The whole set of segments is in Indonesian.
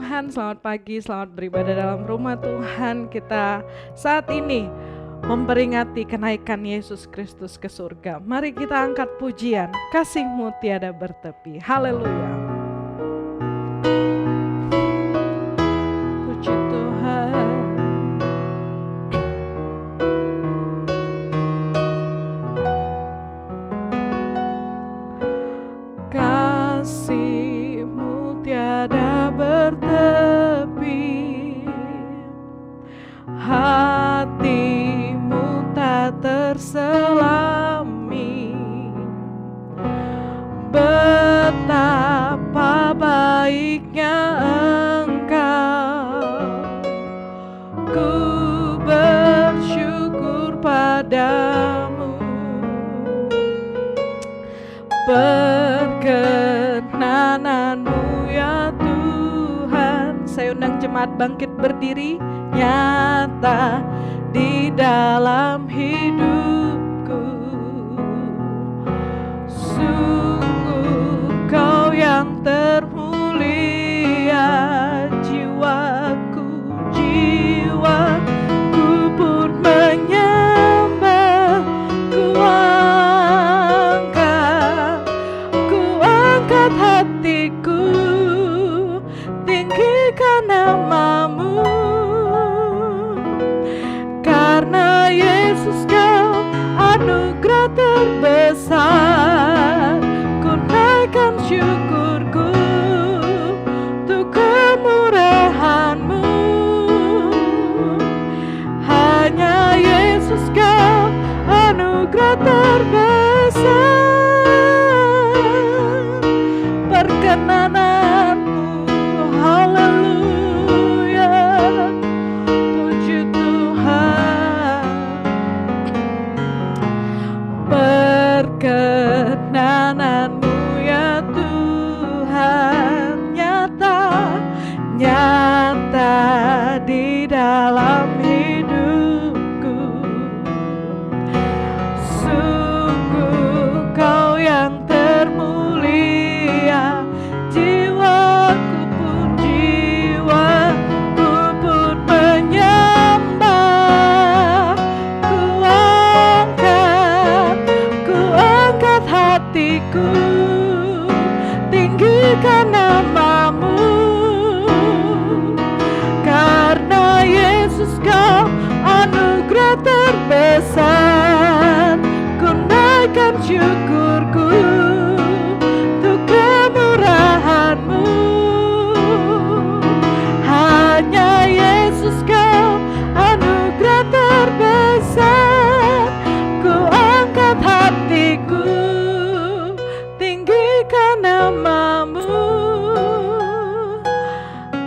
Tuhan, selamat pagi, selamat beribadah dalam rumah Tuhan. Kita saat ini memperingati kenaikan Yesus Kristus ke surga. Mari kita angkat pujian, kasih-Mu tiada bertepi. Haleluya. Puji Tuhan. Kasih-Mu tiada bertepi, hati-Mu tak terselami. Betapa baiknya Engkau, ku bersyukur padamu. Perkenanan-Mu ya Tuhan. Saya undang jemaat bangkit berdiri, nyata di dalam hidupku. Sungguh Kau yang termulia, jiwaku pun menyembah. Ku angkat hatiku, tinggikan nama-Mu. Karena Yesus Kau anugerah terbesar, ku naikkan syukurku untuk kemurahan-Mu. Hanya Yesus Kau anugerah terbesar. Perkenanan-Mu, haleluya, puji Tuhan. Perkenanan-Mu ya Tuhan, nyata di dalam hidupku. Sungguh Kau yang termulia, jiwaku pun menyembah. Ku angkat hatiku, tinggikan nama-Mu. Karena Yesus Kau anugerah terbesar, ku naikkan syukurku untuk kemurahan-Mu. Hanya Yesus Kau anugerah terbesar, ku angkat hatiku, tinggikan nama-Mu.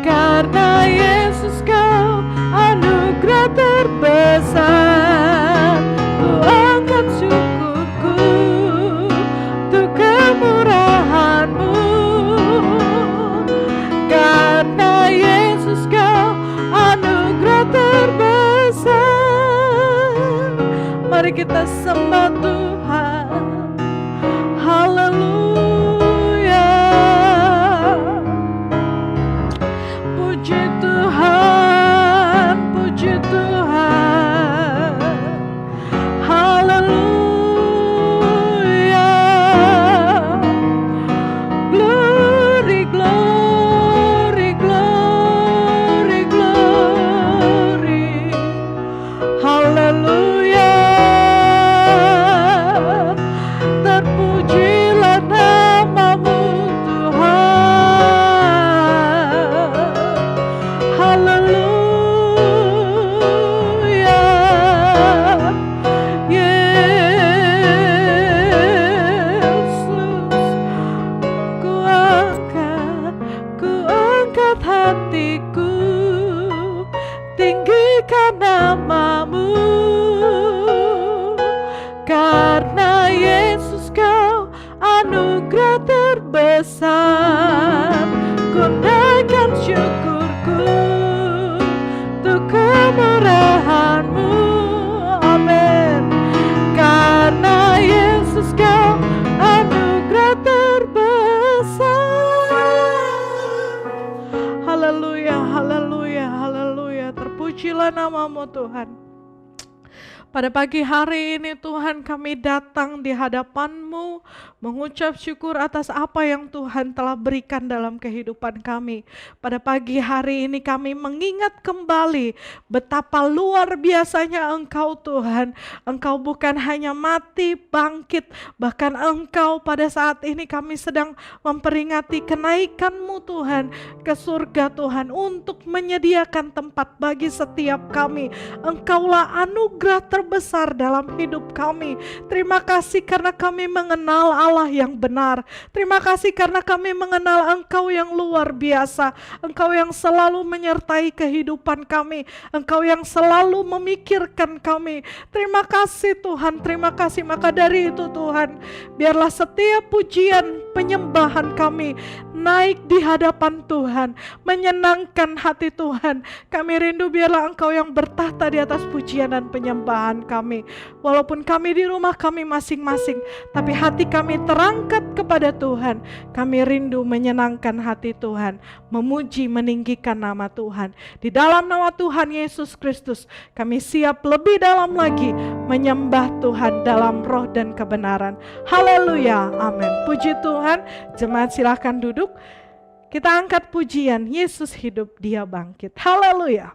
Karena Yesus Kau anugerah terbesar, ku angkat syukurku untuk kemurahan-Mu. Karena Yesus Kau anugerah terbesar. Mari kita sembah Tuhan, haleluya. Puji Tuhan, puji Tuhan, haleluya. Glory, glory, glory, glory, haleluya. Terpujilah nama-Mu Tuhan, haleluya. Yesus, ku angkat hatiku, tinggikan nama-Mu. Karena Yesus Kau anugerah terbesar, ku naikkan syukurku untuk kemurahan-Mu. Amin. Karena Yesus Kau anugerah terbesar. Haleluya. terpujilah nama-Mu Tuhan. Pada pagi hari ini Tuhan, kami datang di hadapan-Mu mengucap syukur atas apa yang Tuhan telah berikan dalam kehidupan kami. Pada pagi hari ini kami mengingat kembali betapa luar biasanya Engkau Tuhan. Engkau bukan hanya mati, bangkit, bahkan Engkau pada saat ini kami sedang memperingati kenaikan-Mu Tuhan ke surga Tuhan, untuk menyediakan tempat bagi setiap kami. Engkaulah anugerah terbesar dalam hidup kami. Terima kasih karena kami mengenal Allah yang benar. Terima kasih karena kami mengenal Engkau yang luar biasa. Engkau yang selalu menyertai kehidupan kami. Engkau yang selalu memikirkan kami. Terima kasih Tuhan, terima kasih. Maka dari itu Tuhan, biarlah setiap pujian penyembahan kami naik di hadapan Tuhan, menyenangkan hati Tuhan. Kami rindu biarlah Engkau yang bertahta di atas pujian dan penyembahan kami. Walaupun kami di rumah kami masing-masing, tapi hati kami terangkat kepada Tuhan. Kami rindu menyenangkan hati Tuhan, memuji, meninggikan nama Tuhan. Di dalam nama Tuhan Yesus Kristus, kami siap lebih dalam lagi menyembah Tuhan dalam roh dan kebenaran. Haleluya, amin. Puji Tuhan. Jemaat silahkan duduk. Kita angkat pujian, Yesus hidup, Dia bangkit. Haleluya.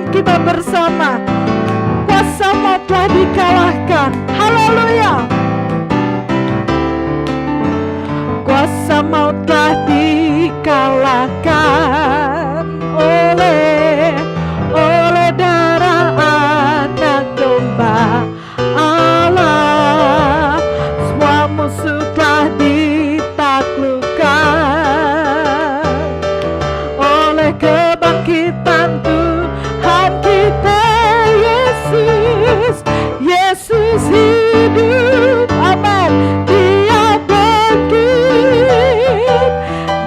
Kita bersama, kuasa maut telah dikalahkan. Haleluya. Kuasa maut telah dikalahkan oleh darah anak domba Allah. Semua musuh telah ditaklukkan oleh kebangkitan Yesus hidup, amin. Dia bangkit,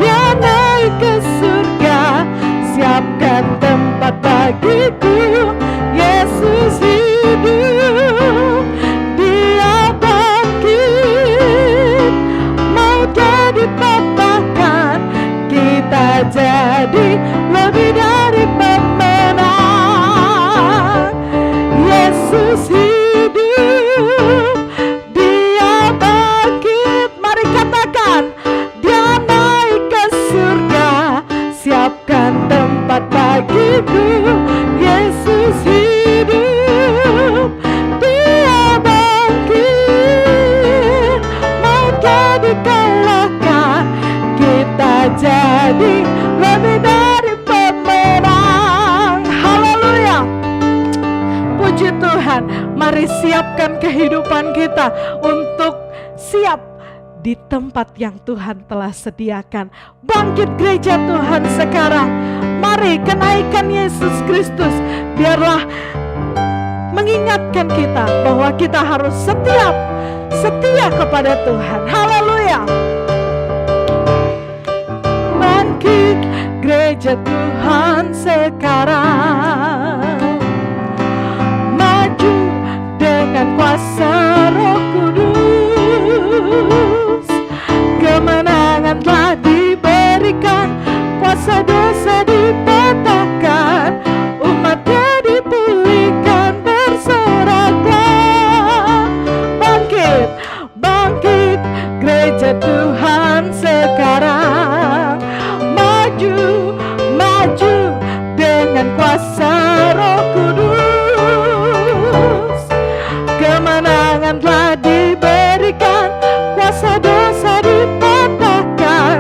Dia naik ke surga, siapkan tempat bagiku. Yesus hidup, Dia bangkit, mau jadi patahkan, kita jadi lebih dari pemenang. Yesus hidup, Dia bangkit. Mari katakan, Dia naik ke surga, siapkan tempat bagiku. Yesus hidup, Dia bangkit, mau jadi kalahkan, kita jadi lebih dari pemenang. Haleluya. Puji Tuhan, mari siapkan kehidupan kita untuk siap di tempat yang Tuhan telah sediakan. Bangkit gereja Tuhan sekarang. Mari kenaikan Yesus Kristus biarlah mengingatkan kita bahwa kita harus setia kepada Tuhan. Haleluya. Bangkit gereja Tuhan sekarang, dengan kuasa Roh Kudus, kemenangan telah diberikan, kuasa dosa dipatahkan, umatnya dipulihkan, bersoraklah. Bangkit Tuhan sekarang. Maju, maju dengan kuasa Roh Kudus. Kemenangan telah diberikan, kuasa dosa dipatahkan,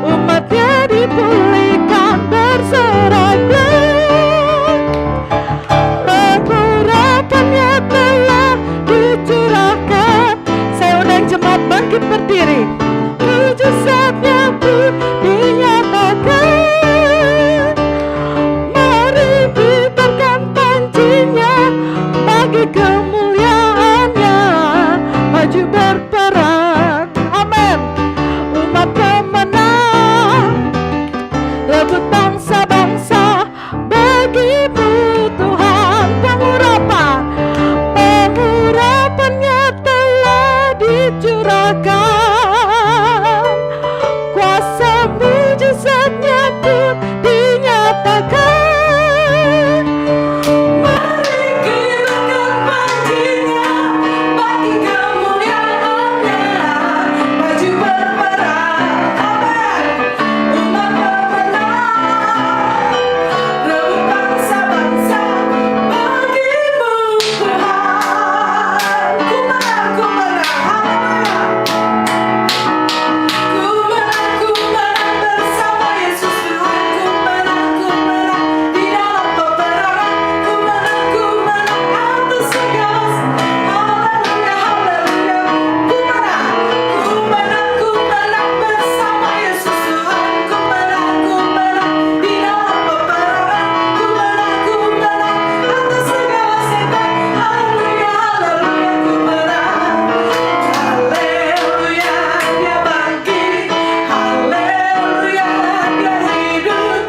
umatnya dipulihkan berseragan. Pengharapannya telah dicurahkan. Saya undang jemaat bangkit berdiri. Mujizatnya pun dinyatakan. Mari kibarkan pancinya bagi kemuliaannya. Maju berperang, amin. Umat pemenang, rebut bangsa-bangsa bagimu Tuhan. Pengurapannya telah dicurahkan, kuasa mujizatnya pun dinyatakan. Mari kibarkan pancinya bagi kemuliaannya. Maju berperang, amin. Umat pemenang, rebut bangsa-bangsa bagimu Tuhan. Ku menang, haleluya. Ku menang bersama Yesus Tuhan. Ku menang di dalam peperangan. Ku menang atas segala. Haleluya, haleluya. Ku menang bersama Yesus Tuhan. Ku menang di dalam peperangan. Ku menang atas segala setan. Haleluya, haleluya. Ku menang. Haleluya, dia bangkit. Haleluya, dia hidup.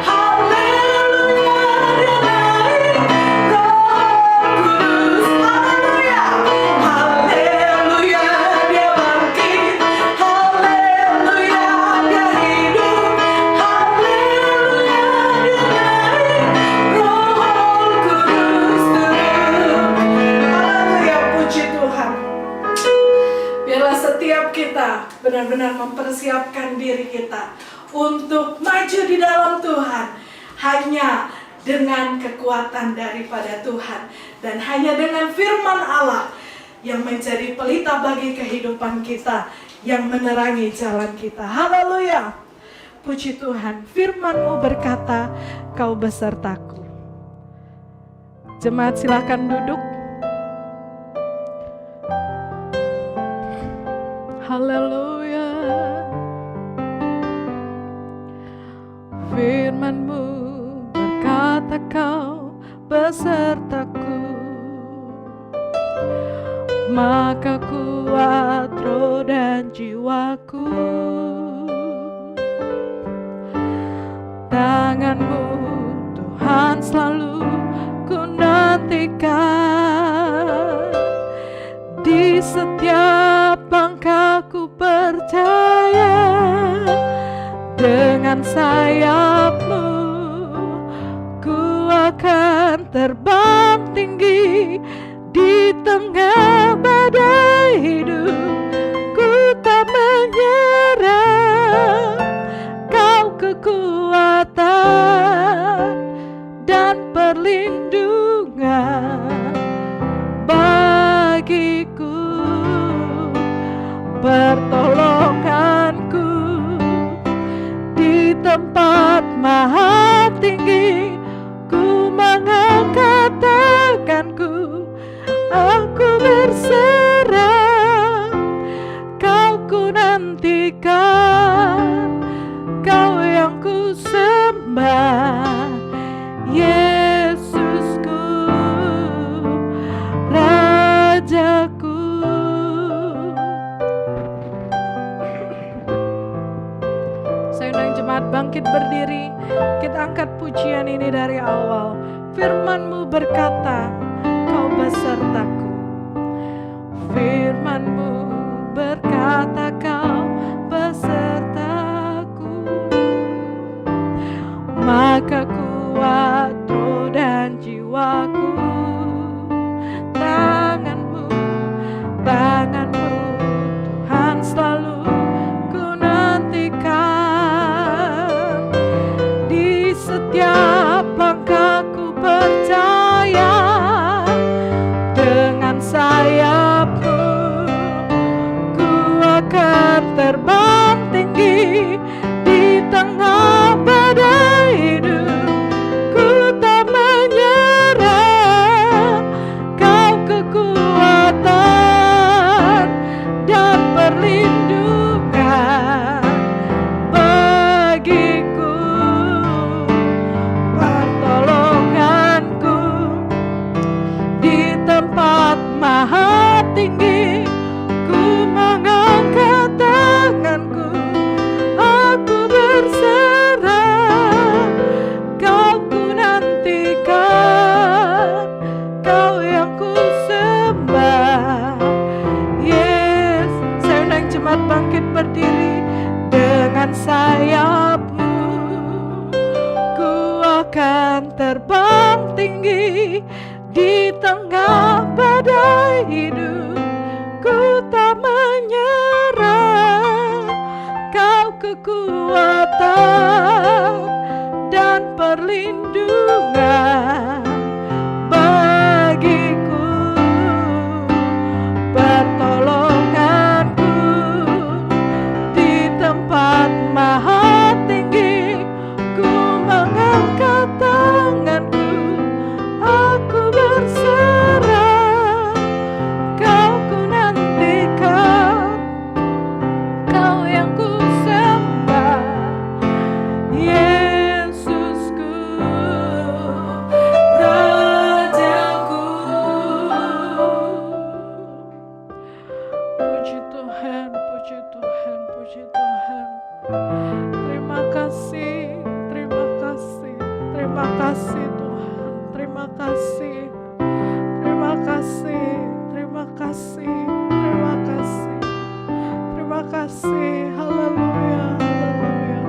Haleluya, dia naik. Roh Kudus. Haleluya, haleluya, dia bangkit. Haleluya, dia hidup. Haleluya, dia naik. Roh Kudus turun. Haleluya, puji Tuhan. Biarlah setiap kita benar-benar mempersiapkan diri kita untuk maju di dalam Tuhan, hanya dengan kekuatan daripada Tuhan dan hanya dengan firman Allah yang menjadi pelita bagi kehidupan kita, yang menerangi jalan kita. Haleluya. Puji Tuhan, firman-Mu berkata, Kau besertaku. Jemaat silakan duduk. Haleluya. Firman-Mu berkata, Kau besertaku, maka kuat roh dan jiwaku. Tangan-Mu Tuhan selalu ku nantikan. Di setiap langkahku percaya, dengan sayap-Mu ku akan terbang tinggi. Di tengah badai hidup ku tak menyerah. Kau kekuatan dan perlindungan bagiku, pertolonganku di tempat maha tinggi. Ku mengangkat tanganku, aku berserah. Kau ku nantikan, Kau yang ku sembah, Yesusku, Rajaku. Saya undang jemaat bangkit berdiri. Kita angkat pujian ini dari awal. Firman-Mu berkata, Kau besertaku. Firman-Mu berkata, Kau besertaku, maka kuat roh dan jiwaku. Tangan-Mu Tuhan selalu akan terbang tinggi di tengah badai hidup. Ku tak menyerah, Kau kekuatan dan perlindungan bagiku, pertolonganku di tempat maha tinggi. Ku mengangkat tanganku, aku berserah, Kau ku nantikan, Kau yang ku sembah. Yes, saya undang jemaat bangkit berdiri. Dengan sayap-Mu ku akan terbang tinggi di tengah badai hidup. Ku tak menyerah, Kau kekuatan dan perlindungan bagiku, pertolonganku di tempat maha tinggi. Ku mengangkat tanganku, aku berserah, Kau ku nantikan, Kau yang ku sembah. Yesusku, Rajaku. Puji Tuhan, puji Tuhan, puji Tuhan. Terima kasih, terima kasih, terima kasih Tuhan, terima kasih, terima kasih, terima kasih, terima kasih, terima kasih. Haleluya, haleluya,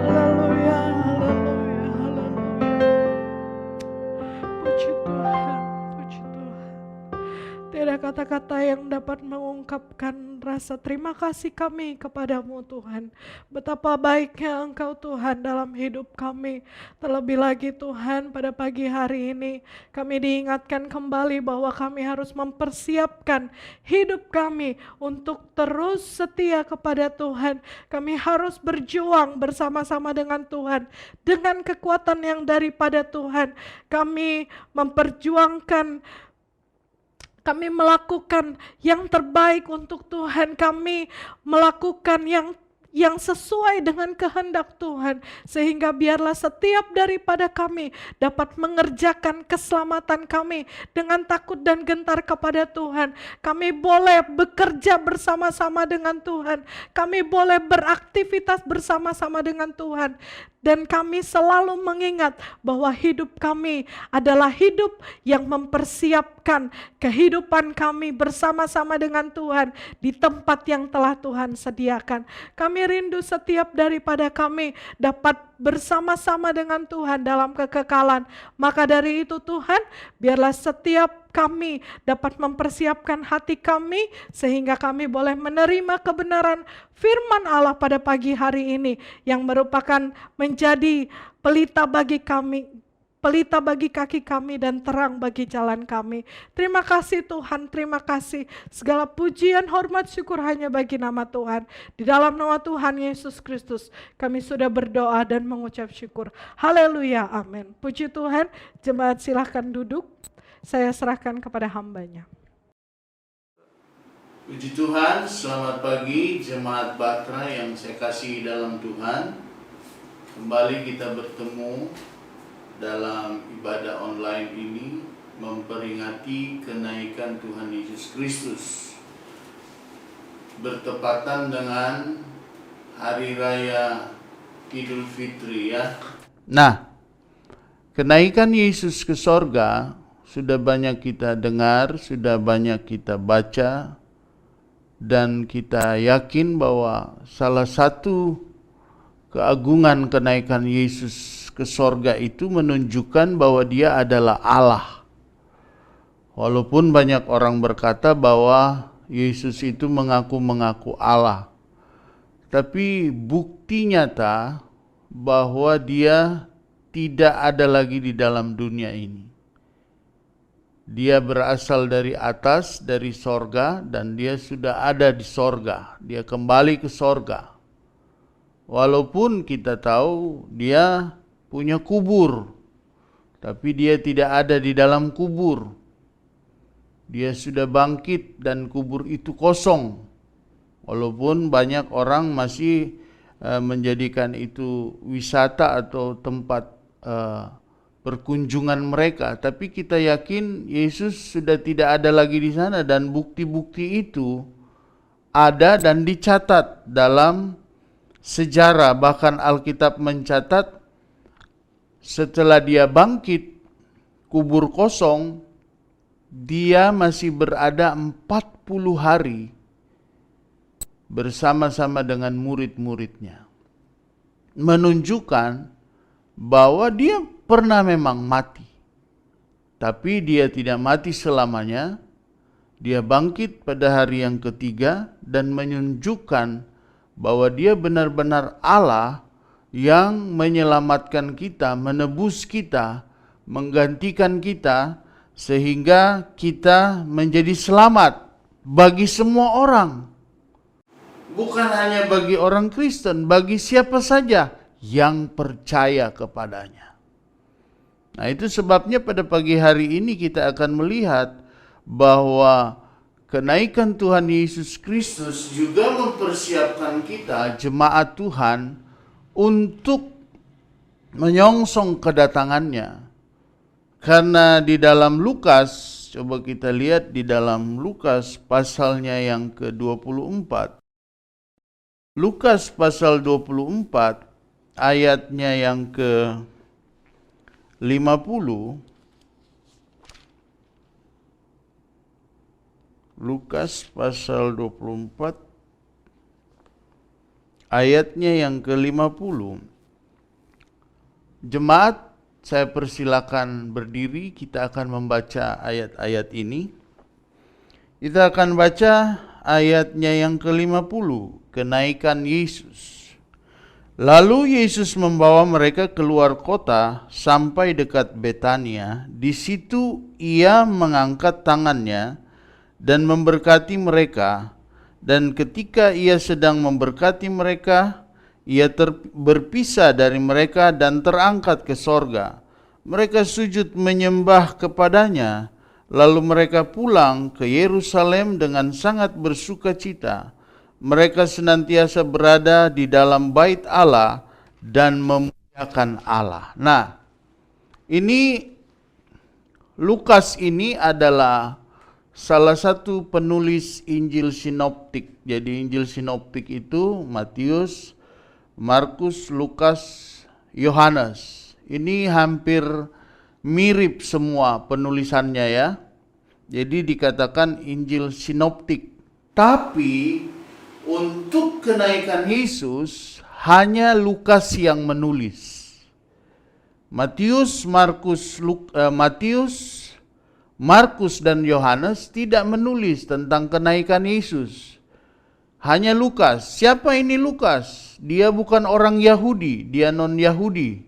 haleluya, haleluya, haleluya. Puji Tuhan, puji Tuhan. Tiada kata-kata yang dapat mengungkapkan rasa terima kasih kami kepadamu Tuhan. Betapa baiknya Engkau Tuhan dalam hidup kami. Terlebih lagi Tuhan, pada pagi hari ini kami diingatkan kembali bahwa kami harus mempersiapkan hidup kami untuk terus setia kepada Tuhan. Kami harus berjuang bersama-sama dengan Tuhan, dengan kekuatan yang daripada Tuhan. Kami memperjuangkan, kami melakukan yang terbaik untuk Tuhan. Kami melakukan yang sesuai dengan kehendak Tuhan, sehingga biarlah setiap daripada kami dapat mengerjakan keselamatan kami dengan takut dan gentar kepada Tuhan. Kami boleh bekerja bersama-sama dengan Tuhan, kami boleh beraktivitas bersama-sama dengan Tuhan. Dan kami selalu mengingat bahwa hidup kami adalah hidup yang mempersiapkan kehidupan kami bersama-sama dengan Tuhan di tempat yang telah Tuhan sediakan. Kami rindu setiap daripada kami dapat bersama-sama dengan Tuhan dalam kekekalan. Maka dari itu Tuhan, biarlah setiap kami dapat mempersiapkan hati kami sehingga kami boleh menerima kebenaran firman Allah pada pagi hari ini yang merupakan menjadi pelita bagi kami, pelita bagi kaki kami dan terang bagi jalan kami. Terima kasih Tuhan, terima kasih. Segala pujian, hormat, syukur hanya bagi nama Tuhan. Di dalam nama Tuhan Yesus Kristus kami sudah berdoa dan mengucap syukur. Haleluya, amin. Puji Tuhan. Jemaat silahkan duduk. Saya serahkan kepada hambanya. Puji Tuhan, selamat pagi jemaat Batra yang saya kasihi dalam Tuhan. Kembali kita bertemu dalam ibadah online ini memperingati kenaikan Tuhan Yesus Kristus, bertepatan dengan Hari Raya Idul Fitri ya. Nah, kenaikan Yesus ke sorga sudah banyak kita dengar, sudah banyak kita baca, dan kita yakin bahwa salah satu keagungan kenaikan Yesus ke sorga itu menunjukkan bahwa dia adalah Allah. Walaupun banyak orang berkata bahwa Yesus itu mengaku Allah, tapi bukti nyata bahwa dia tidak ada lagi di dalam dunia ini. Dia berasal dari atas, dari sorga, dan dia sudah ada di sorga. Dia kembali ke sorga. Walaupun kita tahu dia punya kubur, tapi dia tidak ada di dalam kubur. Dia sudah bangkit dan kubur itu kosong. Walaupun banyak orang masih menjadikan itu wisata atau tempat perkunjungan mereka, tapi kita yakin Yesus sudah tidak ada lagi di sana, dan bukti-bukti itu ada dan dicatat dalam sejarah. Bahkan Alkitab mencatat setelah dia bangkit, kubur kosong, dia masih berada 40 hari bersama-sama dengan murid-muridnya, menunjukkan bahwa dia pernah memang mati, tapi dia tidak mati selamanya. Dia bangkit pada hari yang ketiga dan menunjukkan bahwa dia benar-benar Allah yang menyelamatkan kita, menebus kita, menggantikan kita, sehingga kita menjadi selamat bagi semua orang. Bukan hanya bagi orang Kristen, bagi siapa saja yang percaya kepadanya. Nah, itu sebabnya pada pagi hari ini kita akan melihat bahwa kenaikan Tuhan Yesus Kristus juga mempersiapkan kita, jemaat Tuhan, untuk menyongsong kedatangannya. Karena di dalam Lukas, coba kita lihat di dalam Lukas pasalnya yang ke-24. Lukas pasal 24 ayatnya yang ke-50. Lukas pasal 24 ayatnya yang ke-50. Jemaat, saya persilakan berdiri, kita akan membaca ayat-ayat ini. Kita akan baca ayatnya yang ke-50, kenaikan Yesus. Lalu Yesus membawa mereka keluar kota sampai dekat Betania. Di situ ia mengangkat tangannya dan memberkati mereka. Dan ketika ia sedang memberkati mereka, ia berpisah dari mereka dan terangkat ke sorga. Mereka sujud menyembah kepadanya, lalu mereka pulang ke Yerusalem dengan sangat bersukacita. Mereka senantiasa berada di dalam bait Allah dan memuliakan Allah. Nah, ini Lukas ini adalah salah satu penulis Injil sinoptik. Jadi Injil sinoptik itu Matius, Markus, Lukas, Yohanes. Ini hampir mirip semua penulisannya ya. Jadi dikatakan Injil sinoptik. Tapi untuk kenaikan Yesus hanya Lukas yang menulis. Matius, Markus dan Yohanes tidak menulis tentang kenaikan Yesus. Hanya Lukas. Siapa ini Lukas? Dia bukan orang Yahudi, dia non-Yahudi.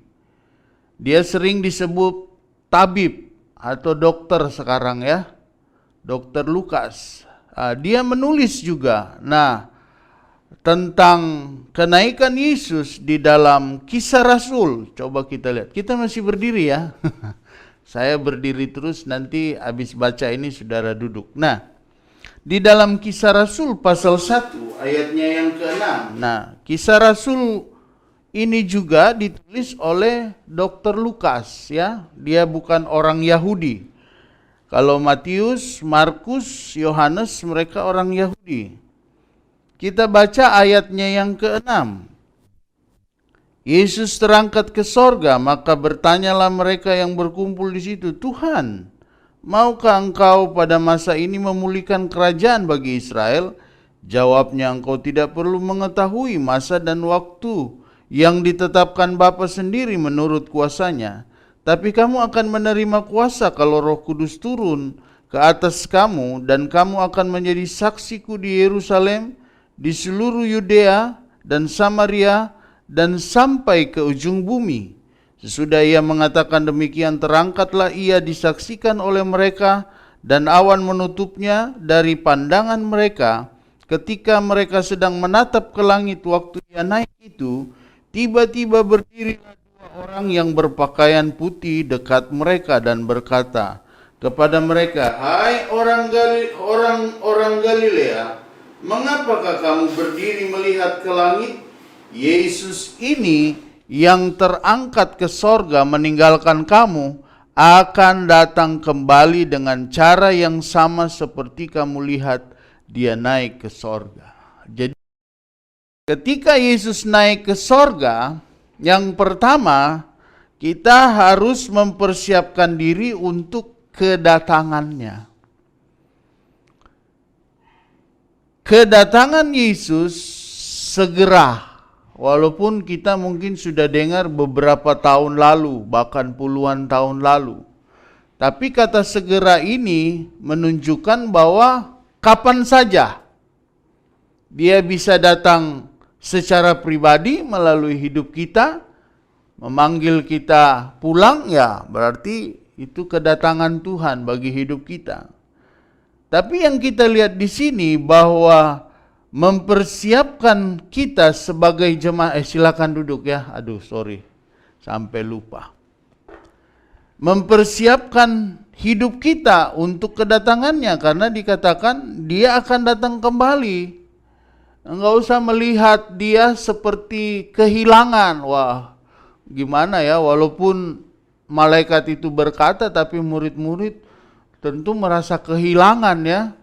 Dia sering disebut tabib atau dokter sekarang ya. Dokter Lukas. Dia menulis juga. Nah, tentang kenaikan Yesus di dalam Kisah Rasul. Coba kita lihat. Kita masih berdiri ya. Saya berdiri terus, nanti habis baca ini saudara duduk. Nah, di dalam Kisah Rasul pasal 1 ayatnya yang ke-6. Nah, Kisah Rasul ini juga ditulis oleh Dr. Lukas ya. Dia bukan orang Yahudi. Kalau Matius, Markus, Yohanes mereka orang Yahudi. Kita baca ayatnya yang ke-6. Yesus terangkat ke sorga, maka bertanyalah mereka yang berkumpul di situ, Tuhan, maukah engkau pada masa ini memulihkan kerajaan bagi Israel? Jawabnya, engkau tidak perlu mengetahui masa dan waktu yang ditetapkan Bapa sendiri menurut kuasanya. Tapi kamu akan menerima kuasa kalau Roh Kudus turun ke atas kamu, dan kamu akan menjadi saksiku di Yerusalem, di seluruh Yudea dan Samaria, dan sampai ke ujung bumi. Sesudah ia mengatakan demikian, terangkatlah ia disaksikan oleh mereka, dan awan menutupnya dari pandangan mereka. Ketika mereka sedang menatap ke langit waktu ia naik itu, tiba-tiba berdirilah dua orang yang berpakaian putih dekat mereka dan berkata kepada mereka, "Hai orang Galilea, mengapakah kamu berdiri melihat ke langit? Yesus ini yang terangkat ke sorga meninggalkan kamu akan datang kembali dengan cara yang sama seperti kamu lihat dia naik ke sorga." Jadi ketika Yesus naik ke sorga, yang pertama kita harus mempersiapkan diri untuk kedatangannya. Kedatangan Yesus segera. Walaupun kita mungkin sudah dengar beberapa tahun lalu, bahkan puluhan tahun lalu. Tapi kata segera ini menunjukkan bahwa kapan saja dia bisa datang secara pribadi melalui hidup kita, memanggil kita pulang, ya berarti itu kedatangan Tuhan bagi hidup kita. Tapi yang kita lihat di sini bahwa mempersiapkan kita sebagai jemaat, silakan duduk ya. Aduh, sorry, sampai lupa. Mempersiapkan hidup kita untuk kedatangannya, karena dikatakan dia akan datang kembali. Enggak usah melihat dia seperti kehilangan. Wah, gimana ya, walaupun malaikat itu berkata, tapi murid-murid tentu merasa kehilangan ya.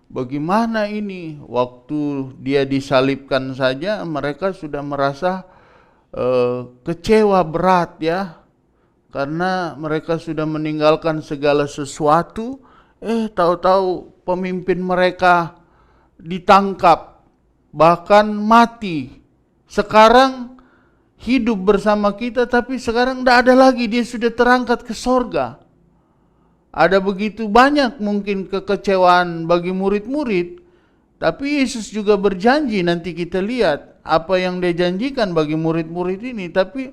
Bagaimana ini? Waktu dia disalibkan saja mereka sudah merasa kecewa berat ya. Karena mereka sudah meninggalkan segala sesuatu, tahu-tahu pemimpin mereka ditangkap, bahkan mati. Sekarang hidup bersama kita, tapi sekarang tidak ada lagi, dia sudah terangkat ke sorga. Ada begitu banyak mungkin kekecewaan bagi murid-murid, tapi Yesus juga berjanji, nanti kita lihat apa yang dia janjikan bagi murid-murid ini. Tapi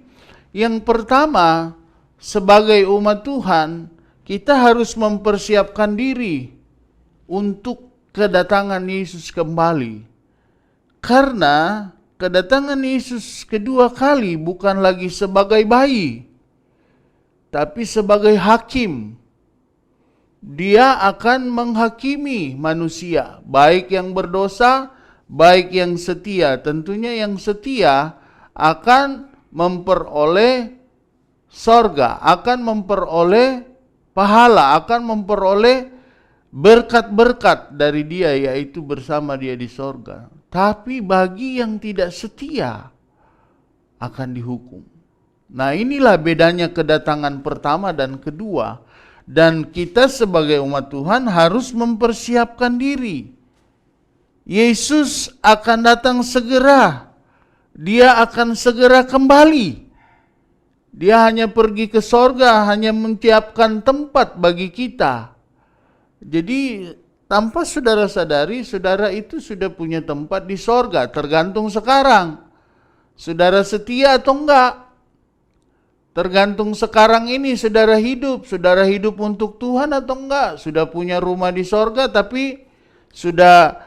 yang pertama, sebagai umat Tuhan, kita harus mempersiapkan diri untuk kedatangan Yesus kembali. Karena kedatangan Yesus kedua kali bukan lagi sebagai bayi, tapi sebagai hakim. Dia akan menghakimi manusia, baik yang berdosa, baik yang setia. Tentunya yang setia akan memperoleh sorga, akan memperoleh pahala, akan memperoleh berkat-berkat dari dia, yaitu bersama dia di sorga. Tapi bagi yang tidak setia akan dihukum. Nah, inilah bedanya kedatangan pertama dan kedua. Dan kita sebagai umat Tuhan harus mempersiapkan diri. Yesus akan datang segera. Dia akan segera kembali. Dia hanya pergi ke sorga, hanya menyiapkan tempat bagi kita. Jadi tanpa saudara sadari, saudara itu sudah punya tempat di sorga. Tergantung sekarang, saudara setia atau enggak. Tergantung sekarang ini saudara hidup untuk Tuhan atau enggak. Sudah punya rumah di sorga, tapi sudah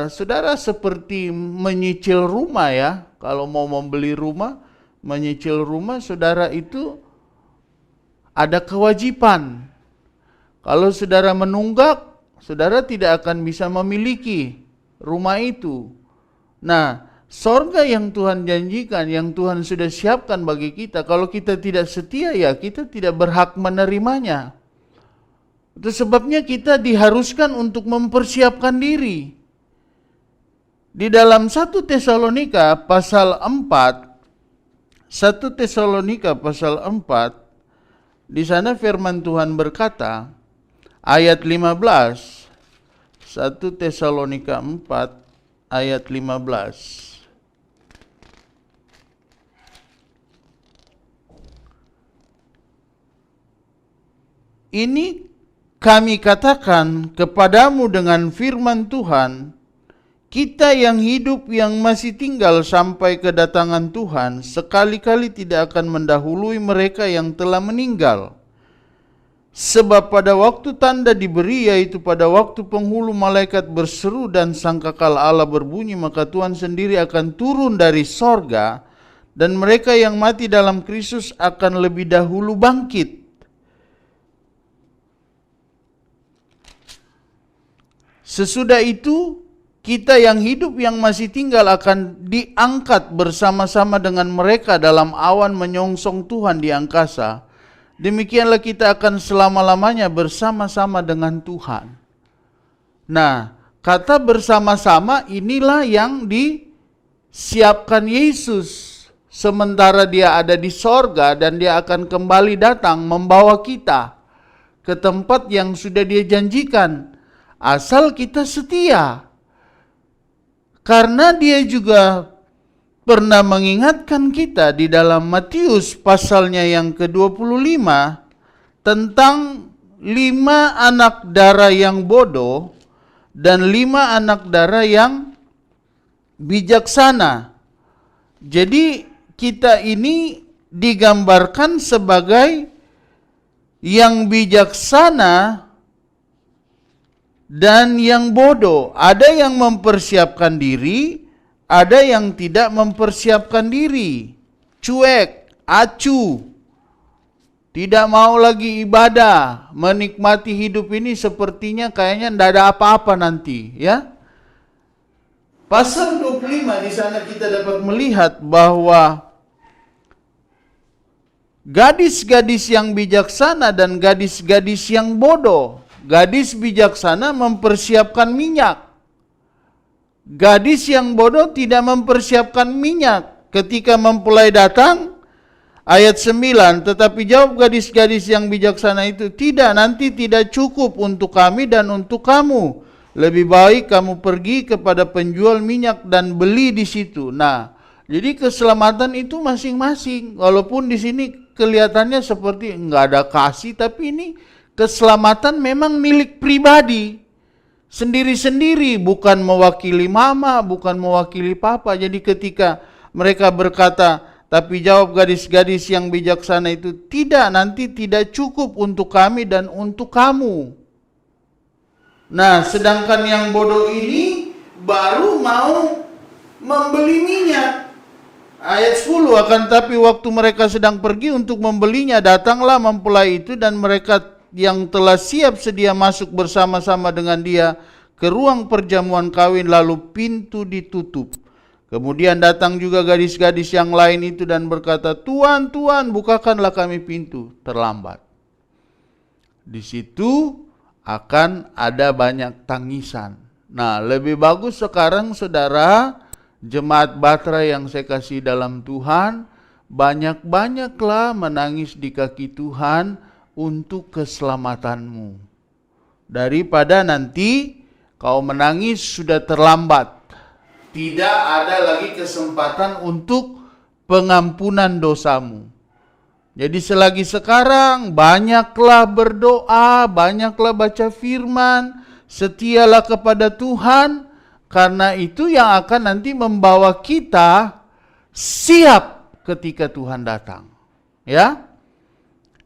saudara seperti menyicil rumah ya. Kalau mau membeli rumah, menyicil rumah, saudara itu ada kewajiban. Kalau saudara menunggak, saudara tidak akan bisa memiliki rumah itu. Nah, sorga yang Tuhan janjikan, yang Tuhan sudah siapkan bagi kita, kalau kita tidak setia, ya kita tidak berhak menerimanya. Itu sebabnya kita diharuskan untuk mempersiapkan diri. Di dalam 1 Tesalonika pasal 4, 1 Tesalonika pasal 4, di sana firman Tuhan berkata, ayat 15, 1 Tesalonika 4, ayat 15. Ini kami katakan kepadamu dengan firman Tuhan, kita yang hidup yang masih tinggal sampai kedatangan Tuhan sekali-kali tidak akan mendahului mereka yang telah meninggal. Sebab pada waktu tanda diberi, yaitu pada waktu penghulu malaikat berseru dan sangkakala Allah berbunyi, maka Tuhan sendiri akan turun dari sorga, dan mereka yang mati dalam Kristus akan lebih dahulu bangkit. Sesudah itu, kita yang hidup yang masih tinggal akan diangkat bersama-sama dengan mereka dalam awan menyongsong Tuhan di angkasa. Demikianlah kita akan selama-lamanya bersama-sama dengan Tuhan. Nah, kata bersama-sama inilah yang disiapkan Yesus. Sementara dia ada di sorga dan dia akan kembali datang membawa kita ke tempat yang sudah dia janjikan. Asal kita setia. Karena dia juga pernah mengingatkan kita di dalam Matius pasalnya yang ke-25 tentang 5 anak dara yang bodoh dan 5 anak dara yang bijaksana. Jadi kita ini digambarkan sebagai yang bijaksana dan yang bodoh. Ada yang mempersiapkan diri, ada yang tidak mempersiapkan diri. Cuek, acuh, tidak mau lagi ibadah, menikmati hidup ini sepertinya kayaknya tidak ada apa-apa nanti, ya. Pasal 25 di sana kita dapat melihat bahwa gadis-gadis yang bijaksana dan gadis-gadis yang bodoh. Gadis bijaksana mempersiapkan minyak. Gadis yang bodoh tidak mempersiapkan minyak. Ketika mempelai datang, ayat 9, tetapi jawab gadis-gadis yang bijaksana itu, tidak, nanti tidak cukup untuk kami dan untuk kamu. Lebih baik kamu pergi kepada penjual minyak dan beli di situ. Nah, jadi keselamatan itu masing-masing. Walaupun di sini kelihatannya seperti nggak ada kasih, tapi ini keselamatan memang milik pribadi. Sendiri-sendiri, bukan mewakili mama, bukan mewakili papa. Jadi ketika mereka berkata, tapi jawab gadis-gadis yang bijaksana itu, tidak, nanti tidak cukup untuk kami dan untuk kamu. Nah, sedangkan yang bodoh ini baru mau membeli minyak. Ayat 10, akan tapi waktu mereka sedang pergi untuk membelinya, datanglah mempelai itu dan mereka yang telah siap sedia masuk bersama-sama dengan dia ke ruang perjamuan kawin, lalu pintu ditutup. Kemudian datang juga gadis-gadis yang lain itu dan berkata, Tuan, Tuan, bukakanlah kami pintu. Terlambat. Di situ akan ada banyak tangisan. Nah, lebih bagus sekarang saudara, jemaat Batra yang saya kasih dalam Tuhan, banyak-banyaklah menangis di kaki Tuhan untuk keselamatanmu. Daripada nanti kau menangis sudah terlambat. Tidak ada lagi kesempatan untuk pengampunan dosamu. Jadi selagi sekarang banyaklah berdoa, banyaklah baca firman, setialah kepada Tuhan, karena itu yang akan nanti membawa kita siap ketika Tuhan datang. Ya?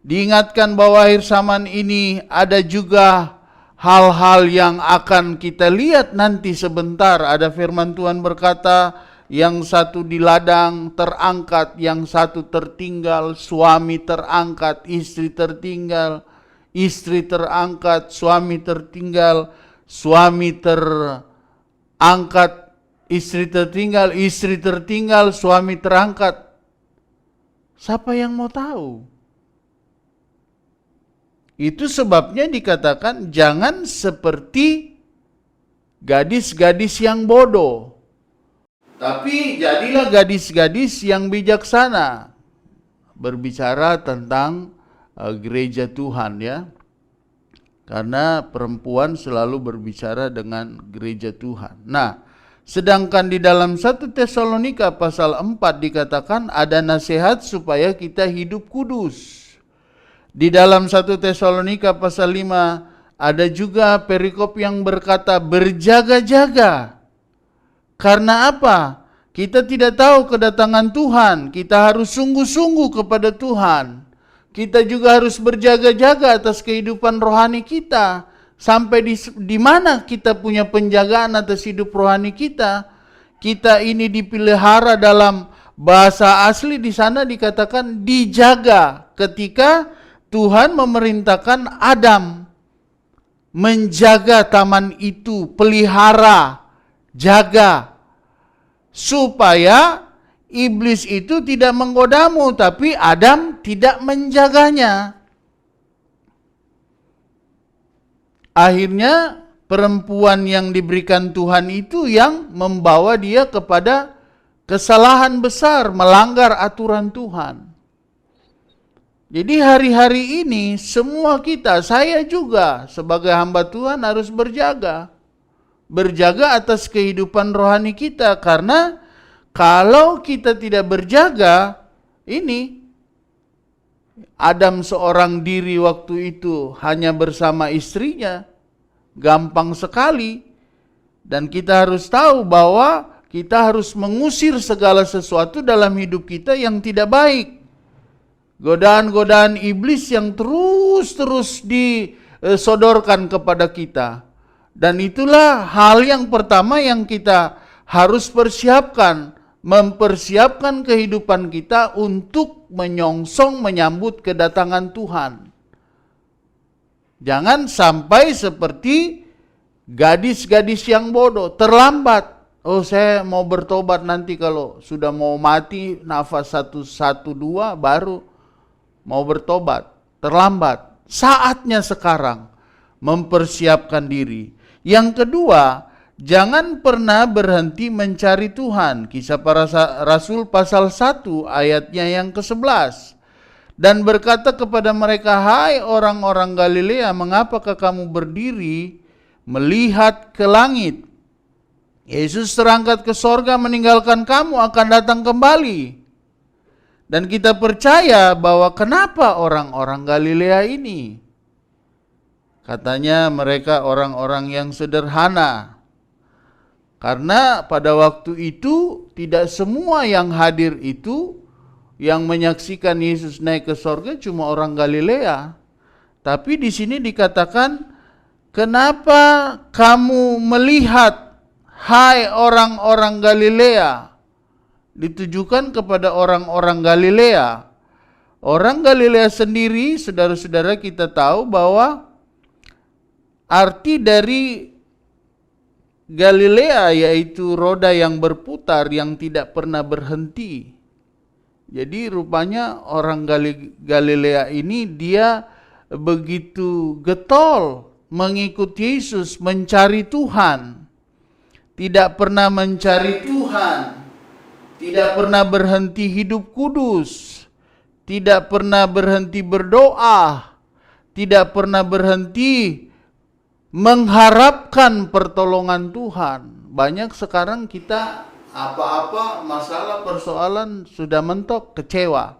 Diingatkan bahwa akhir zaman ini ada juga hal-hal yang akan kita lihat nanti sebentar. Ada firman Tuhan berkata, yang satu di ladang terangkat, yang satu tertinggal, suami terangkat, istri tertinggal, istri terangkat, suami tertinggal, suami terangkat, istri tertinggal, suami terangkat. Siapa yang mau tahu? Itu sebabnya dikatakan jangan seperti gadis-gadis yang bodoh. Tapi jadilah gadis-gadis yang bijaksana. Berbicara tentang gereja Tuhan, ya. Karena perempuan selalu berbicara dengan gereja Tuhan. Nah, sedangkan di dalam 1 Tesalonika pasal 4 dikatakan ada nasihat supaya kita hidup kudus. Di dalam 1 Tesalonika pasal 5 ada juga perikop yang berkata berjaga-jaga. Karena apa? Kita tidak tahu kedatangan Tuhan. Kita harus sungguh-sungguh kepada Tuhan. Kita juga harus berjaga-jaga atas kehidupan rohani kita. Sampai di mana kita punya penjagaan atas hidup rohani kita. Kita ini dipelihara dalam bahasa asli di sana dikatakan dijaga. Ketika Tuhan memerintahkan Adam menjaga taman itu, pelihara, jaga, supaya iblis itu tidak menggodamu, tapi Adam tidak menjaganya. Akhirnya perempuan yang diberikan Tuhan itu yang membawa dia kepada kesalahan besar, melanggar aturan Tuhan. Jadi hari-hari ini semua kita, saya juga sebagai hamba Tuhan harus berjaga. Berjaga atas kehidupan rohani kita. Karena kalau kita tidak berjaga, ini Adam seorang diri waktu itu hanya bersama istrinya. Gampang sekali. Dan kita harus tahu bahwa kita harus mengusir segala sesuatu dalam hidup kita yang tidak baik. Godaan-godaan iblis yang terus disodorkan kepada kita. Dan itulah hal yang pertama yang kita harus persiapkan. Mempersiapkan kehidupan kita untuk menyongsong menyambut kedatangan Tuhan. Jangan sampai seperti gadis-gadis yang bodoh, terlambat. Oh, saya mau bertobat nanti kalau sudah mau mati, nafas 112 baru mau bertobat. Terlambat. Saatnya sekarang mempersiapkan diri. Yang kedua, jangan pernah berhenti mencari Tuhan. Kisah Para Rasul pasal 1 ayatnya yang ke-11. Dan berkata kepada mereka, hai orang-orang Galilea, mengapakah kamu berdiri melihat ke langit? Yesus terangkat ke sorga meninggalkan kamu, akan datang kembali. Dan kita percaya bahwa kenapa orang-orang Galilea ini? Katanya mereka orang-orang yang sederhana. Karena pada waktu itu tidak semua yang hadir itu yang menyaksikan Yesus naik ke sorga cuma orang Galilea. Tapi di sini dikatakan, kenapa kamu melihat, hai orang-orang Galilea? Ditujukan kepada orang-orang Galilea. Orang Galilea sendiri, saudara-saudara, kita tahu bahwa arti dari Galilea yaitu roda yang berputar, yang tidak pernah berhenti. Jadi rupanya orang Galilea ini dia begitu getol mengikuti Yesus, mencari Tuhan. Tidak pernah mencari Tuhan. Tidak pernah berhenti hidup kudus. Tidak pernah berhenti berdoa. Tidak pernah berhenti mengharapkan pertolongan Tuhan. Banyak sekarang kita apa-apa masalah persoalan sudah mentok, kecewa.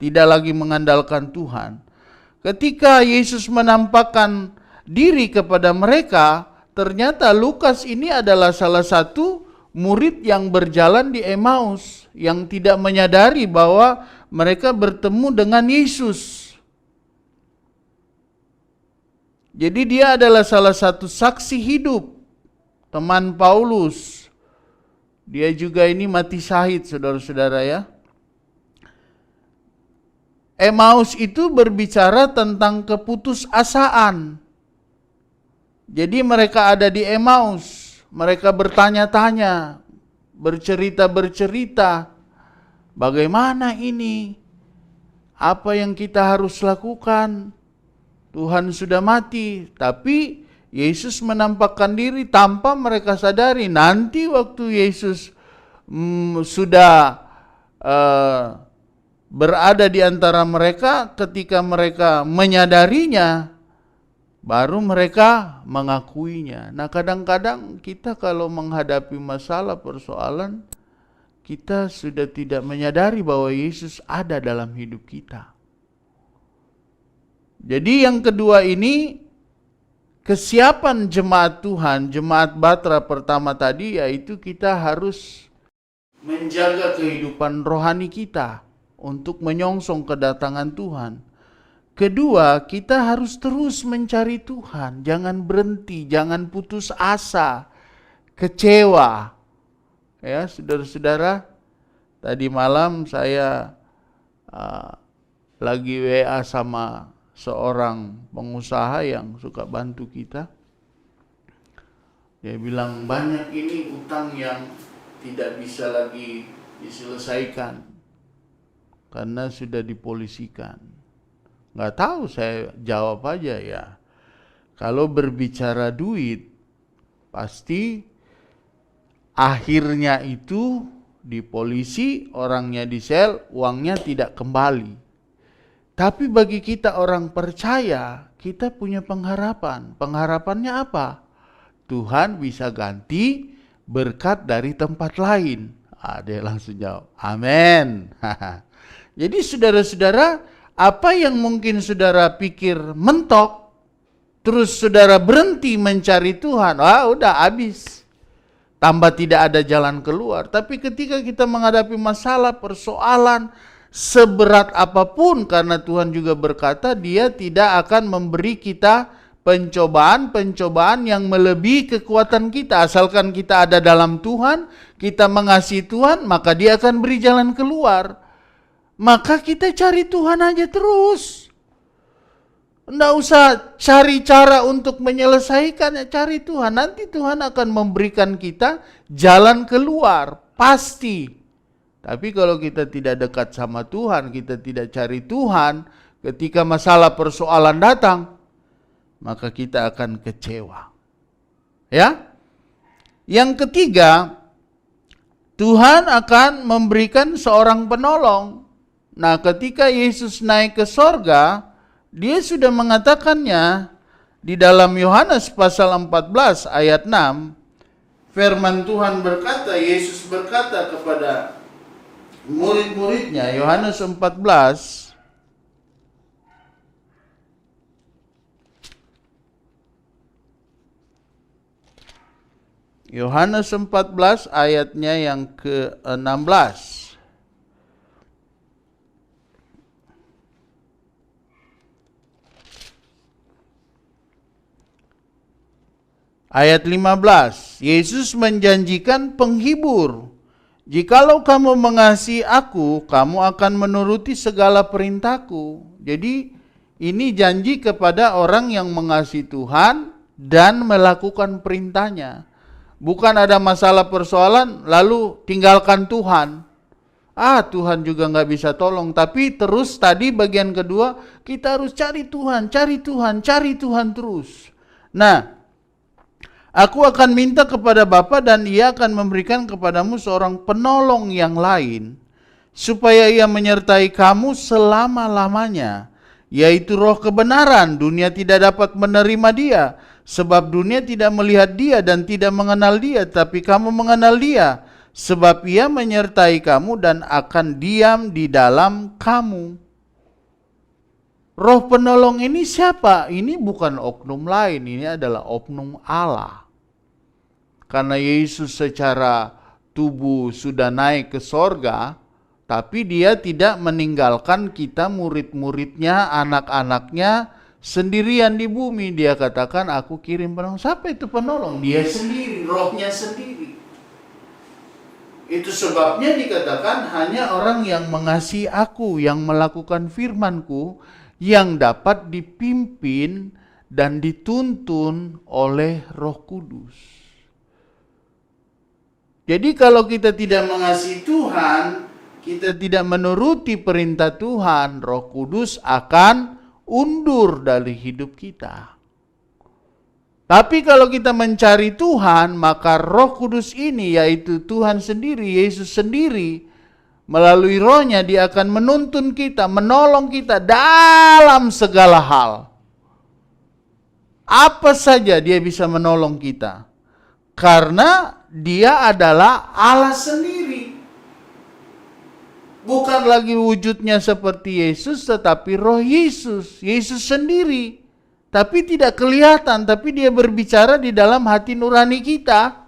Tidak lagi mengandalkan Tuhan. Ketika Yesus menampakkan diri kepada mereka, ternyata Lukas ini adalah salah satu murid yang berjalan di Emmaus, yang tidak menyadari bahwa mereka bertemu dengan Yesus. Jadi dia adalah salah satu saksi hidup, teman Paulus. Dia juga ini mati syahid, saudara-saudara ya. Emmaus itu berbicara tentang keputusasaan. Jadi mereka ada di Emmaus. Mereka bertanya-tanya, bercerita-bercerita, bagaimana ini? Apa yang kita harus lakukan? Tuhan sudah mati, tapi Yesus menampakkan diri tanpa mereka sadari. Nanti waktu Yesus sudah berada di antara mereka, ketika mereka menyadarinya, baru mereka mengakuinya. Nah, kadang-kadang kita kalau menghadapi masalah persoalan, kita sudah tidak menyadari bahwa Yesus ada dalam hidup kita. Jadi yang kedua ini, kesiapan jemaat Tuhan, jemaat Batra pertama tadi, yaitu kita harus menjaga kehidupan rohani kita untuk menyongsong kedatangan Tuhan. Kedua, kita harus terus mencari Tuhan, jangan berhenti, jangan putus asa, kecewa. Ya, saudara-saudara, tadi malam saya lagi WA sama seorang pengusaha yang suka bantu kita. Dia bilang banyak ini utang yang tidak bisa lagi diselesaikan karena sudah dipolisikan. Nggak tahu, saya jawab aja ya. Kalau berbicara duit, pasti akhirnya itu di polisi, orangnya di sel, uangnya tidak kembali. Tapi bagi kita orang percaya, kita punya pengharapan. Pengharapannya apa? Tuhan bisa ganti berkat dari tempat lain. Dia langsung jawab, amin. Jadi saudara-saudara, apa yang mungkin saudara pikir mentok, terus saudara berhenti mencari Tuhan, udah habis. Tambah tidak ada jalan keluar. Tapi ketika kita menghadapi masalah, persoalan, seberat apapun, karena Tuhan juga berkata Dia tidak akan memberi kita pencobaan-pencobaan yang melebihi kekuatan kita. Asalkan kita ada dalam Tuhan, kita mengasihi Tuhan, maka Dia akan beri jalan keluar. Maka kita cari Tuhan aja terus. Nggak usah cari cara untuk menyelesaikan, ya cari Tuhan. Nanti Tuhan akan memberikan kita jalan keluar, pasti. Tapi kalau kita tidak dekat sama Tuhan, kita tidak cari Tuhan, ketika masalah persoalan datang, maka kita akan kecewa. Ya? Yang ketiga, Tuhan akan memberikan seorang penolong. Nah, ketika Yesus naik ke sorga, Dia sudah mengatakannya di dalam Yohanes pasal 14 ayat 6. Firman Tuhan berkata, Yesus berkata kepada murid-muridnya, Yohanes 14 ayatnya yang ke-16. Ayat 15, Yesus menjanjikan penghibur. Jikalau kamu mengasihi aku, kamu akan menuruti segala perintahku. Jadi ini janji kepada orang yang mengasihi Tuhan dan melakukan perintahnya. Bukan ada masalah persoalan lalu tinggalkan Tuhan. Tuhan juga nggak bisa tolong. Tapi terus tadi bagian kedua, kita harus cari Tuhan, cari Tuhan, cari Tuhan terus. Nah, aku akan minta kepada Bapa dan Ia akan memberikan kepadamu seorang penolong yang lain, supaya Ia menyertai kamu selama-lamanya, yaitu Roh kebenaran. Dunia tidak dapat menerima Dia, sebab dunia tidak melihat Dia dan tidak mengenal Dia, tapi kamu mengenal Dia, sebab Ia menyertai kamu dan akan diam di dalam kamu. Roh penolong ini siapa? Ini bukan oknum lain, ini adalah oknum Allah. Karena Yesus secara tubuh sudah naik ke sorga, tapi Dia tidak meninggalkan kita murid-muridnya, anak-anaknya sendirian di bumi. Dia katakan, aku kirim penolong. Siapa itu penolong? Dia sendiri, rohnya sendiri. Itu sebabnya dikatakan hanya orang yang mengasihi aku, yang melakukan firman-Ku, yang dapat dipimpin dan dituntun oleh Roh Kudus. Jadi kalau kita tidak mengasihi Tuhan, kita tidak menuruti perintah Tuhan, Roh Kudus akan undur dari hidup kita. Tapi kalau kita mencari Tuhan, maka Roh Kudus ini, yaitu Tuhan sendiri, Yesus sendiri, melalui rohnya Dia akan menuntun kita, menolong kita dalam segala hal. Apa saja Dia bisa menolong kita. Karena Dia adalah Allah sendiri. Bukan lagi wujudnya seperti Yesus, tetapi roh Yesus. Yesus sendiri. tapi tidak kelihatan, tapi dia berbicara di dalam hati nurani kita.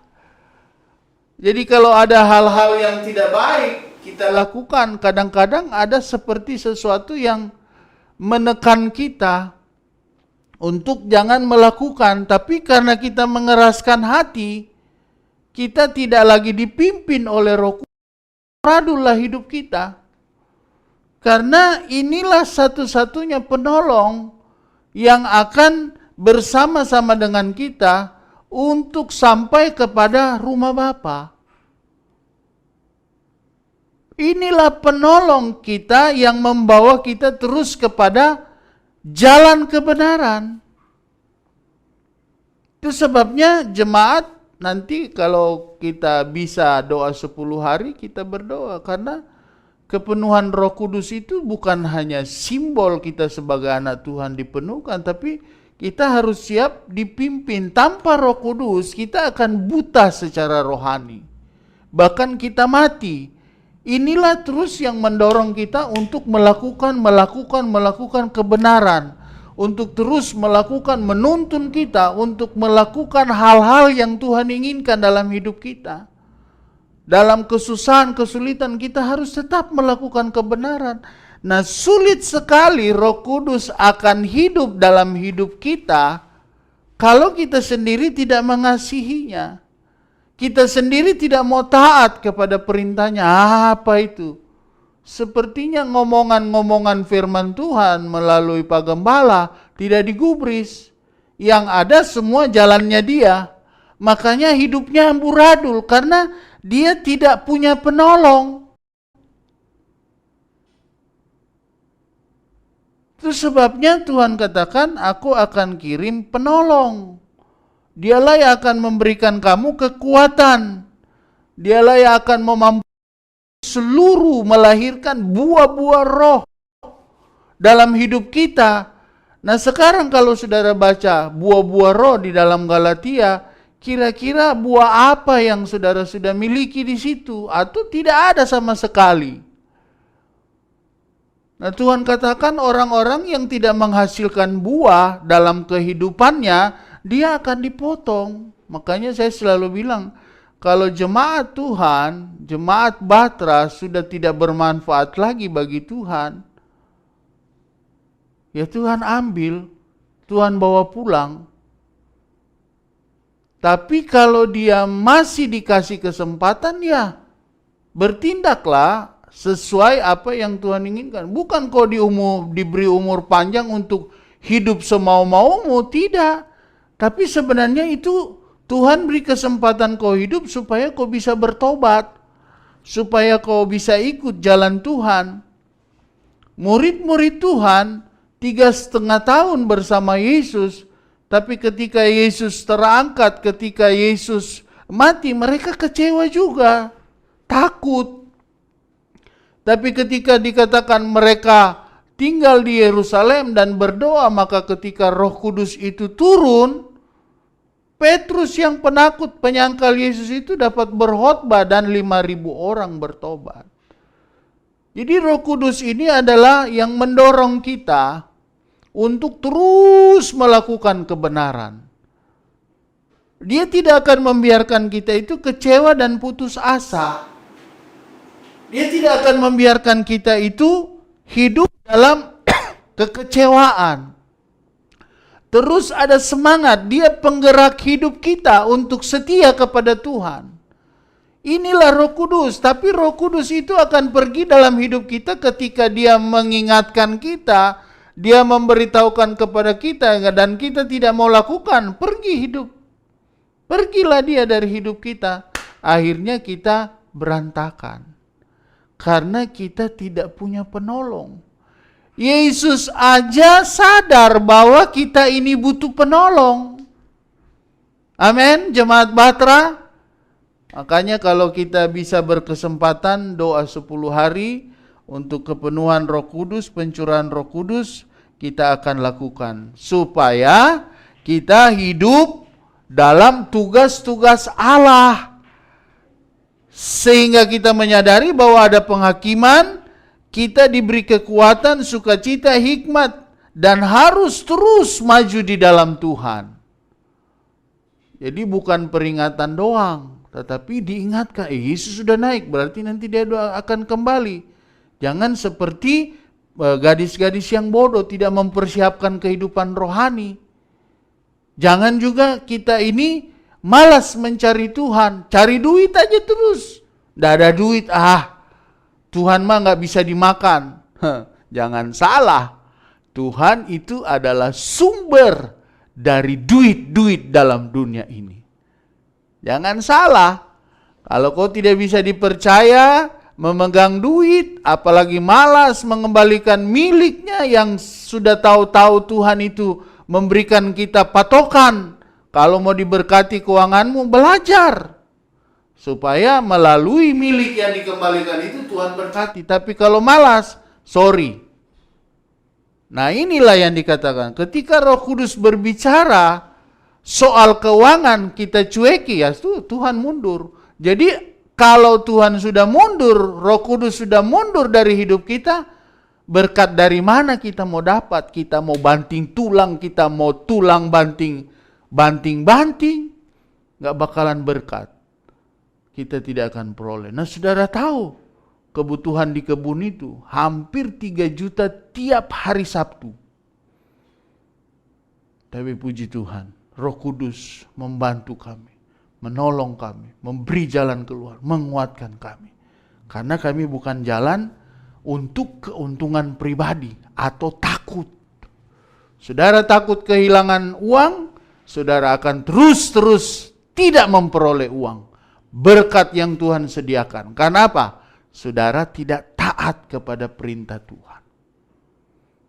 Jadi kalau ada hal-hal yang tidak baik kita lakukan, kadang-kadang ada seperti sesuatu yang menekan kita untuk jangan melakukan, tapi karena kita mengeraskan hati, kita tidak lagi dipimpin oleh Roh Kudus, radulah hidup kita. Karena inilah satu-satunya penolong yang akan bersama-sama dengan kita untuk sampai kepada rumah Bapa. Inilah penolong kita yang membawa kita terus kepada jalan kebenaran. Itu sebabnya jemaat nanti kalau kita bisa doa 10 hari, kita berdoa. Karena kepenuhan Roh Kudus itu bukan hanya simbol kita sebagai anak Tuhan dipenuhkan, tapi kita harus siap dipimpin. Tanpa Roh Kudus kita akan buta secara rohani. Bahkan kita mati. Inilah terus yang mendorong kita untuk melakukan kebenaran. Untuk terus menuntun kita untuk melakukan hal-hal yang Tuhan inginkan dalam hidup kita. Dalam kesusahan, kesulitan kita harus tetap melakukan kebenaran. Nah, sulit sekali Roh Kudus akan hidup dalam hidup kita kalau kita sendiri tidak mengasihinya. Kita sendiri tidak mau taat kepada perintahnya. Apa itu? Sepertinya ngomongan-ngomongan firman Tuhan melalui Pak Gembala tidak digubris. Yang ada semua jalannya dia. Makanya hidupnya amburadul karena dia tidak punya penolong. Itu sebabnya Tuhan katakan, aku akan kirim penolong. Dialah yang akan memberikan kamu kekuatan. Dialah yang akan memampu seluruh melahirkan buah-buah roh dalam hidup kita. Nah, sekarang kalau saudara baca buah-buah roh di dalam Galatia, kira-kira buah apa yang saudara sudah miliki di situ atau tidak ada sama sekali? Nah, Tuhan katakan orang-orang yang tidak menghasilkan buah dalam kehidupannya, dia akan dipotong. Makanya saya selalu bilang, kalau jemaat Tuhan, jemaat Batra sudah tidak bermanfaat lagi bagi Tuhan, ya Tuhan ambil, Tuhan bawa pulang. Tapi kalau dia masih dikasih kesempatan, ya bertindaklah sesuai apa yang Tuhan inginkan. Bukan kau diberi umur panjang untuk hidup semau-maumu, tidak. Tapi sebenarnya itu Tuhan beri kesempatan kau hidup supaya kau bisa bertobat. Supaya kau bisa ikut jalan Tuhan. Murid-murid Tuhan 3,5 tahun bersama Yesus. Tapi ketika Yesus terangkat, ketika Yesus mati, mereka kecewa juga. Takut. Tapi ketika dikatakan mereka tinggal di Yerusalem dan berdoa, maka ketika Roh Kudus itu turun, Petrus yang penakut penyangkal Yesus itu dapat berkhotbah dan 5.000 orang bertobat. Jadi Roh Kudus ini adalah yang mendorong kita untuk terus melakukan kebenaran. Dia tidak akan membiarkan kita itu kecewa dan putus asa. Dia tidak akan membiarkan kita itu hidup dalam kekecewaan. Terus ada semangat, dia penggerak hidup kita untuk setia kepada Tuhan. Inilah Roh Kudus, tapi Roh Kudus itu akan pergi dalam hidup kita ketika dia mengingatkan kita, dia memberitahukan kepada kita dan kita tidak mau lakukan, pergi hidup. Pergilah dia dari hidup kita. Akhirnya kita berantakan. Karena kita tidak punya penolong. Yesus aja sadar bahwa kita ini butuh penolong. Amin, jemaat Batra. Makanya kalau kita bisa berkesempatan doa 10 hari untuk kepenuhan Roh Kudus, pencurahan Roh Kudus, kita akan lakukan. Supaya kita hidup dalam tugas-tugas Allah. Sehingga kita menyadari bahwa ada penghakiman, kita diberi kekuatan, sukacita, hikmat, dan harus terus maju di dalam Tuhan. Jadi bukan peringatan doang, tetapi diingatkan, Yesus sudah naik, berarti nanti dia akan kembali. Jangan seperti gadis-gadis yang bodoh, tidak mempersiapkan kehidupan rohani. Jangan juga kita ini malas mencari Tuhan, cari duit aja terus. Nggak ada duit, Tuhan mah nggak bisa dimakan. Jangan salah, Tuhan itu adalah sumber dari duit-duit dalam dunia ini. Jangan salah, kalau kau tidak bisa dipercaya memegang duit, apalagi malas mengembalikan miliknya yang sudah tahu-tahu Tuhan itu memberikan kita patokan. Kalau mau diberkati keuanganmu, belajar supaya melalui milik yang dikembalikan itu Tuhan berkati. Tapi kalau malas, sorry. Nah, inilah yang dikatakan, ketika Roh Kudus berbicara soal keuangan, kita cueki, ya Tuhan mundur. Jadi kalau Tuhan sudah mundur, Roh Kudus sudah mundur dari hidup kita, berkat dari mana kita mau dapat? Kita mau banting tulang, kita mau tulang banting, gak bakalan berkat. Kita tidak akan peroleh. Nah, saudara tahu, kebutuhan di kebun itu hampir 3 juta tiap hari Sabtu. Tapi puji Tuhan, Roh Kudus membantu kami, menolong kami, memberi jalan keluar, menguatkan kami. Karena kami bukan jalan untuk keuntungan pribadi atau takut. Saudara takut kehilangan uang, saudara akan terus tidak memperoleh uang. Berkat yang Tuhan sediakan. Karena apa? Saudara tidak taat kepada perintah Tuhan.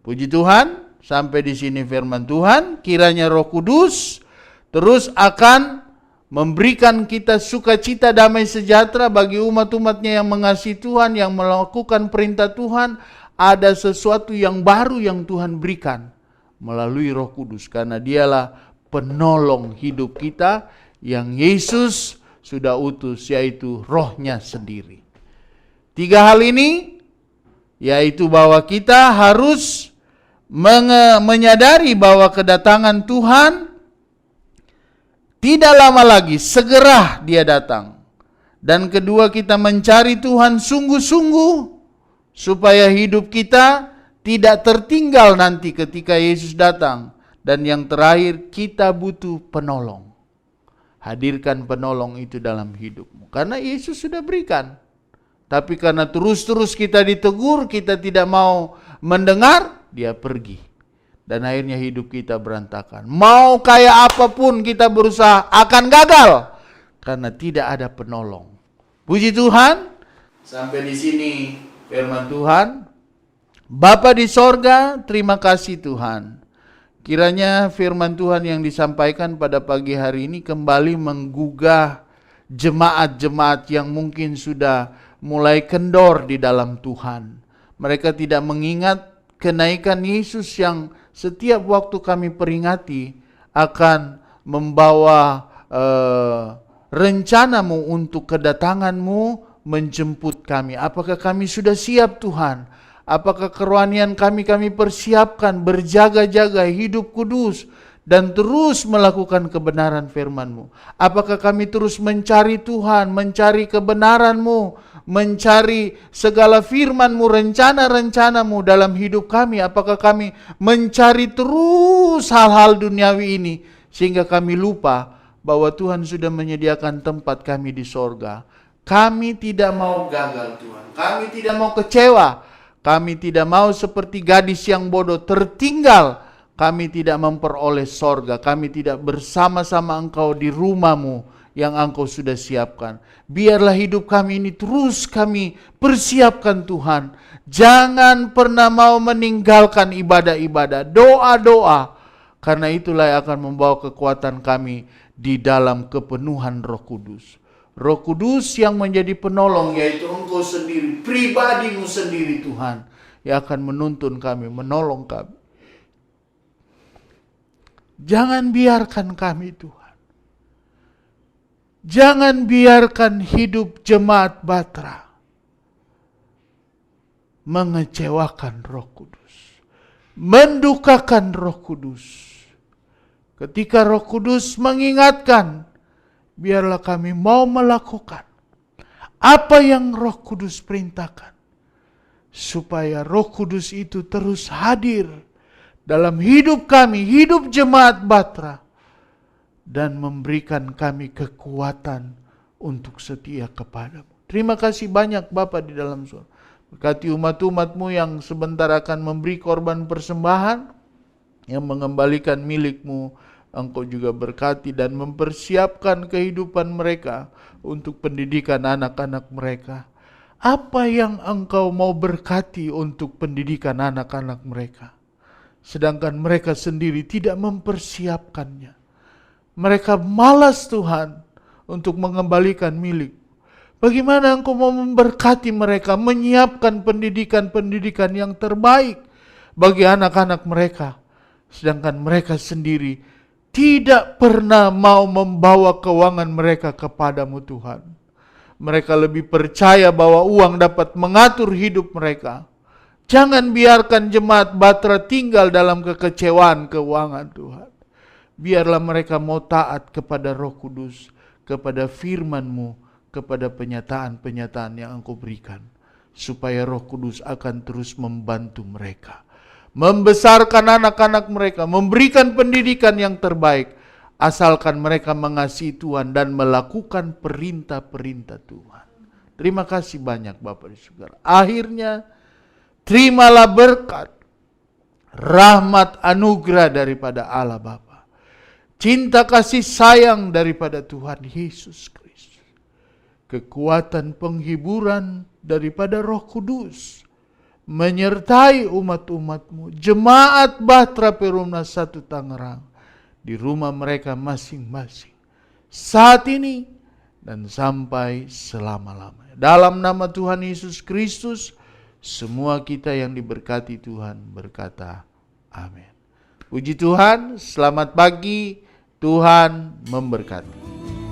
Puji Tuhan, sampai di sini firman Tuhan. Kiranya Roh Kudus terus akan memberikan kita sukacita, damai sejahtera bagi umat-umatnya yang mengasihi Tuhan, yang melakukan perintah Tuhan. Ada sesuatu yang baru yang Tuhan berikan melalui Roh Kudus, karena dialah penolong hidup kita yang Yesus sudah utus, yaitu Roh-Nya sendiri. 3 hal ini, yaitu bahwa kita harus menyadari bahwa kedatangan Tuhan tidak lama lagi, segera dia datang. Dan kedua, kita mencari Tuhan sungguh-sungguh supaya hidup kita tidak tertinggal nanti ketika Yesus datang. Dan yang terakhir, kita butuh penolong. Hadirkan penolong itu dalam hidupmu. Karena Yesus sudah berikan. Tapi karena terus-terus kita ditegur, kita tidak mau mendengar, dia pergi. Dan akhirnya hidup kita berantakan. Mau kayak apapun kita berusaha, akan gagal. Karena tidak ada penolong. Puji Tuhan. Sampai di sini firman Tuhan. Bapa di sorga, terima kasih Tuhan. Kiranya firman Tuhan yang disampaikan pada pagi hari ini kembali menggugah jemaat-jemaat yang mungkin sudah mulai kendor di dalam Tuhan. Mereka tidak mengingat kenaikan Yesus yang setiap waktu kami peringati akan membawa rencanamu untuk kedatanganmu menjemput kami. Apakah kami sudah siap Tuhan? Apakah kerohanian kami persiapkan, berjaga-jaga, hidup kudus, dan terus melakukan kebenaran firman-Mu? Apakah kami terus mencari Tuhan, mencari kebenaran-Mu, mencari segala firman-Mu, rencana-rencana-Mu dalam hidup kami? Apakah kami mencari terus hal-hal duniawi ini, sehingga kami lupa bahwa Tuhan sudah menyediakan tempat kami di sorga? Kami tidak mau gagal Tuhan, kami tidak mau kecewa. Kami tidak mau seperti gadis yang bodoh tertinggal. Kami tidak memperoleh sorga. Kami tidak bersama-sama Engkau di rumah-Mu yang Engkau sudah siapkan. Biarlah hidup kami ini terus kami persiapkan Tuhan. Jangan pernah mau meninggalkan ibadah-ibadah, doa-doa. Karena itulah yang akan membawa kekuatan kami di dalam kepenuhan Roh Kudus. Roh Kudus yang menjadi penolong, yaitu Engkau sendiri, pribadi-Mu sendiri Tuhan, yang akan menuntun kami, menolong kami. Jangan biarkan kami Tuhan. Jangan biarkan hidup jemaat Batra mengecewakan Roh Kudus. mendukakan Roh Kudus. Ketika Roh Kudus mengingatkan, biarlah kami mau melakukan apa yang Roh Kudus perintahkan. Supaya Roh Kudus itu terus hadir dalam hidup kami, hidup jemaat Batra. Dan memberikan kami kekuatan untuk setia kepadamu. Terima kasih banyak Bapa di dalam surga. Berkati umat-umatmu yang sebentar akan memberi korban persembahan, yang mengembalikan milikmu. Engkau juga berkati dan mempersiapkan kehidupan mereka untuk pendidikan anak-anak mereka. Apa yang engkau mau berkati untuk pendidikan anak-anak mereka? Sedangkan mereka sendiri tidak mempersiapkannya. Mereka malas Tuhan untuk mengembalikan milik. Bagaimana engkau mau memberkati mereka, menyiapkan pendidikan-pendidikan yang terbaik bagi anak-anak mereka. Sedangkan mereka sendiri tidak pernah mau membawa keuangan mereka kepadamu Tuhan. Mereka lebih percaya bahwa uang dapat mengatur hidup mereka. Jangan biarkan jemaat Batra tinggal dalam kekecewaan keuangan Tuhan. Biarlah mereka mau taat kepada Roh Kudus, kepada firman-Mu, kepada penyataan-penyataan yang Engkau berikan. Supaya Roh Kudus akan terus membantu mereka. Membesarkan anak-anak mereka, memberikan pendidikan yang terbaik. Asalkan mereka mengasihi Tuhan dan melakukan perintah-perintah Tuhan. Terima kasih banyak Bapak di surga. Akhirnya, terimalah berkat, rahmat anugerah daripada Allah Bapa. Cinta kasih sayang daripada Tuhan Yesus Kristus. Kekuatan penghiburan daripada Roh Kudus. Menyertai umat-umatmu. Jemaat Batra Perumnas 1 Tangerang. Di rumah mereka masing-masing. Saat ini dan sampai selama-lamanya. Dalam nama Tuhan Yesus Kristus. Semua kita yang diberkati Tuhan berkata amin. Puji Tuhan, selamat pagi. Tuhan memberkati.